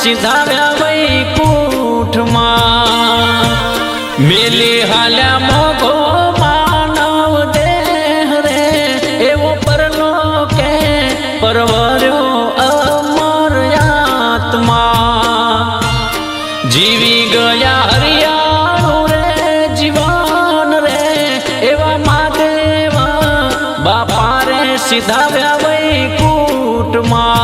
સીધાવ્યા વૈકુંઠમાં મેલી હાલ્યા મોઘો માનવ દેહ રે એવો પરલોકે પરવર્યો અમર આત્મા જીવી ગયા હરિયાળું રે જીવન રે એવા મહાદેવ બાપા રે સીધાવ્યા વૈકુંઠમાં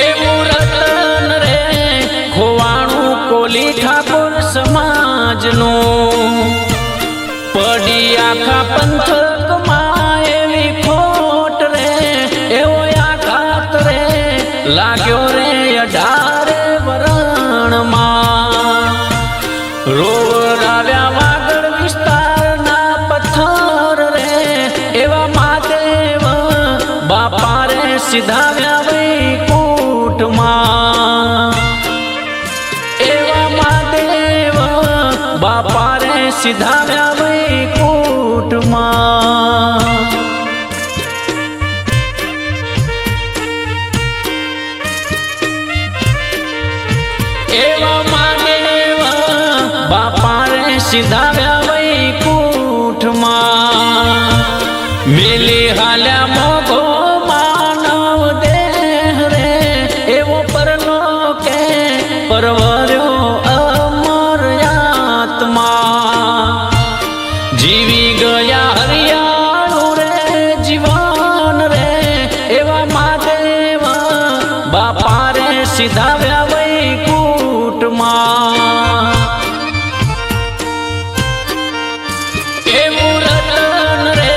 એવું રતન રે ખોવાણું કોલી ઠાકોર સમાજનું પડી આખા પંથકમાં એવી ખોટ રે એવો આઘાત રે લાગ્યો રે 18 વરણમાં રોવરાવ્યા વાગડ વિસ્તારના પથ્થર રે એવા મહાદેવ બાપા રે સીધાવ્યા વૈકુંઠમાં એવા મહાદેવ બાપા રે સીધાવ્યા વૈકુંઠમાં એવા મહાદેવ બાપા રે સીધાવ્યા વૈકુંઠમાં મેલી હાલ્યા મોઘો માનવ દેહ રે એવો પરલોકે પરવર્યો અમર આત્મા જીવી ગયા હરિયાળું રે જીવન રે એવા મહાદેવ બાપા રે સીધાવ્યા વૈકુંઠમાં એવું રતન રે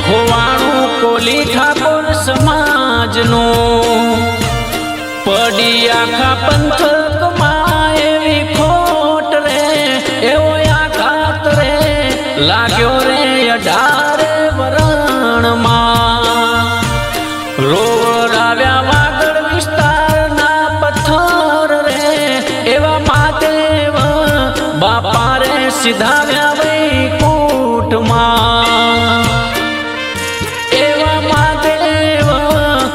ખોવાણું કોલી ઠાકોર સમાજનું પડી આખા પંથકમાં એવી ખોટ રે એવો આઘાત રે લાગ્યો રે 18 વરણમાં રોવરાવ્યા વાગડ વિસ્તારના પથ્થર રે એવા મહાદેવ બાપા રે સીધાવ્યા